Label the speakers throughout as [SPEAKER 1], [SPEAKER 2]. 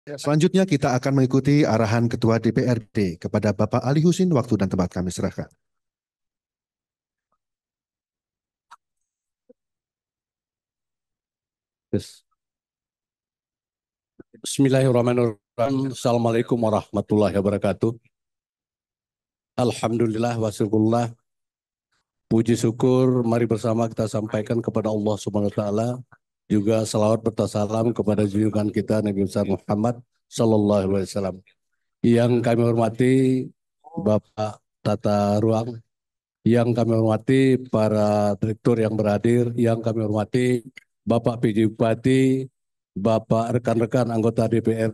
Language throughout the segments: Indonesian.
[SPEAKER 1] Selanjutnya kita akan mengikuti arahan Ketua DPRD kepada Bapak Ali Husin. Waktu dan tempat kami serahkan.
[SPEAKER 2] Yes. Bismillahirrahmanirrahim. Assalamualaikum warahmatullahi wabarakatuh. Alhamdulillah wa syukurullah. Puji syukur mari bersama kita sampaikan kepada Allah Subhanahu wa taala. Juga salawat bertasalam kepada junjungan kita Nabi besar Muhammad sallallahu alaihi wasallam. Yang kami hormati Bapak Tata Ruang, yang kami hormati para direktur yang berhadir, yang kami hormati Bapak PJ Bupati, Bapak rekan-rekan anggota DPR,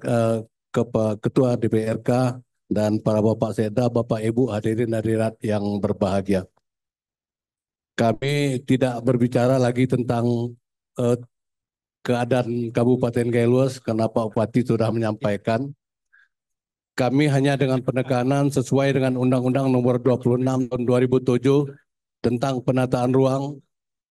[SPEAKER 2] Ketua DPRK, dan para Bapak Sekda, Bapak Ibu hadirin hadirat yang berbahagia. Kami tidak berbicara lagi tentang keadaan Kabupaten Gailuas karena Pak Bupati sudah menyampaikan. Kami hanya dengan penekanan sesuai dengan Undang-Undang Nomor 26 Tahun 2007 tentang penataan ruang,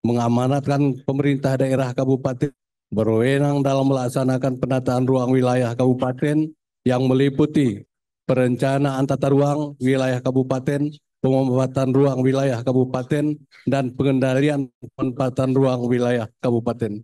[SPEAKER 2] mengamanatkan pemerintah daerah kabupaten berwenang dalam melaksanakan penataan ruang wilayah kabupaten yang meliputi perencanaan tata ruang wilayah kabupaten, pemanfaatan ruang wilayah kabupaten, dan pengendalian pemanfaatan ruang wilayah kabupaten.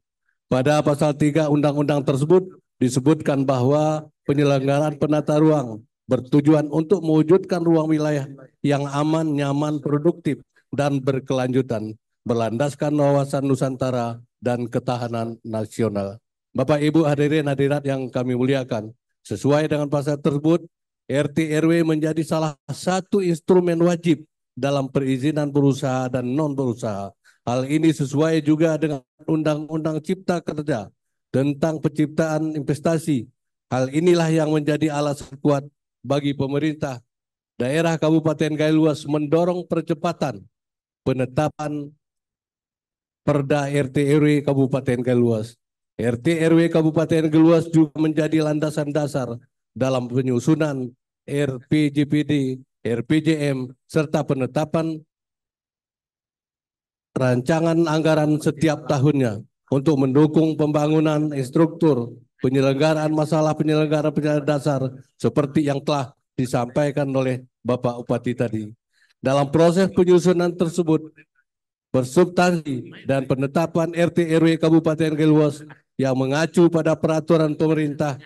[SPEAKER 2] Pada pasal 3 undang-undang tersebut disebutkan bahwa penyelenggaraan penata ruang bertujuan untuk mewujudkan ruang wilayah yang aman, nyaman, produktif, dan berkelanjutan, berlandaskan wawasan Nusantara dan ketahanan nasional. Bapak Ibu hadirin hadirat yang kami muliakan, sesuai dengan pasal tersebut, RT RW menjadi salah satu instrumen wajib dalam perizinan berusaha dan non berusaha. Hal ini sesuai juga dengan Undang-Undang Cipta Kerja tentang penciptaan investasi. Hal inilah yang menjadi alasan kuat bagi pemerintah daerah Kabupaten Gailuas mendorong percepatan penetapan Perda RT RW Kabupaten Gailuas. RT RW Kabupaten Gailuas juga menjadi landasan dasar dalam penyusunan RPJPD, RPJM, serta penetapan rancangan anggaran setiap tahunnya untuk mendukung pembangunan struktur penyelenggaraan penyelenggaraan dasar seperti yang telah disampaikan oleh Bapak Bupati tadi. Dalam proses penyusunan tersebut, bersubstansi dan penetapan RT RW Kabupaten Gailuas yang mengacu pada peraturan pemerintah,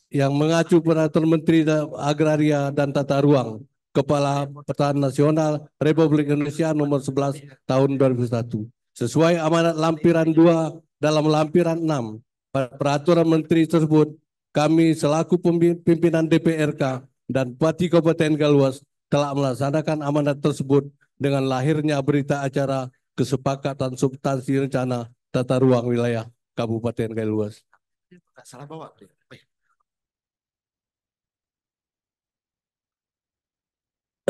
[SPEAKER 2] yang mengacu peraturan Menteri Agraria dan Tata Ruang Kepala Pertahanan Nasional Republik Indonesia nomor 11 tahun 2001 sesuai amanat lampiran 2 dalam lampiran 6 peraturan menteri tersebut. Kami selaku pimpinan DPRK dan Bupati Kabupaten Gailuas telah melaksanakan amanat tersebut dengan lahirnya berita acara kesepakatan substansi rencana tata ruang wilayah Kabupaten Gailuas.
[SPEAKER 1] Salah bawa.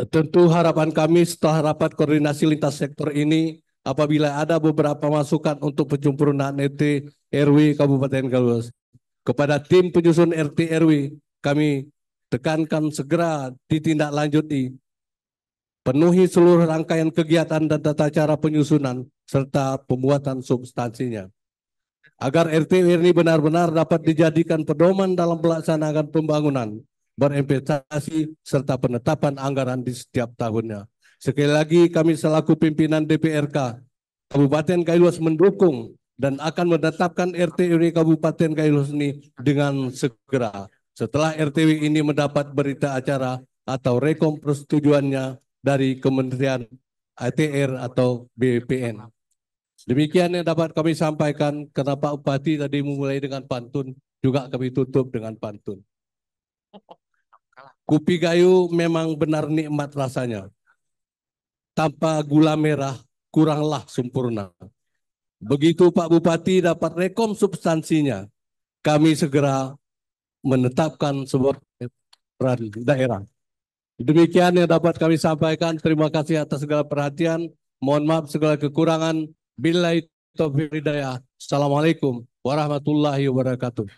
[SPEAKER 2] Tentu harapan kami setelah rapat koordinasi lintas sektor ini, apabila ada beberapa masukan untuk penyempurnaan RT RW Kabupaten Gailuas, kepada tim penyusun RT RW kami tekankan segera ditindaklanjuti, penuhi seluruh rangkaian kegiatan dan tata cara penyusunan serta pembuatan substansinya, agar RT ini benar-benar dapat dijadikan pedoman dalam pelaksanaan pembangunan, berinvestasi, serta penetapan anggaran di setiap tahunnya. Sekali lagi kami selaku pimpinan DPRK Kabupaten Gailuas mendukung dan akan menetapkan RT Kabupaten Gailuas ini dengan segera setelah RTW ini mendapat berita acara atau rekom persetujuannya dari Kementerian ATR atau BPN. Demikian yang dapat kami sampaikan, karena Pak Bupati tadi memulai dengan pantun, juga kami tutup dengan pantun. Kopi Gayo memang benar nikmat rasanya. Tanpa gula merah, kuranglah sempurna. Begitu Pak Bupati dapat rekom substansinya, kami segera menetapkan sebuah peran daerah. Demikian yang dapat kami sampaikan. Terima kasih atas segala perhatian. Mohon maaf segala kekurangan. Billahi taufiq hidayah. Assalamualaikum warahmatullahi wabarakatuh.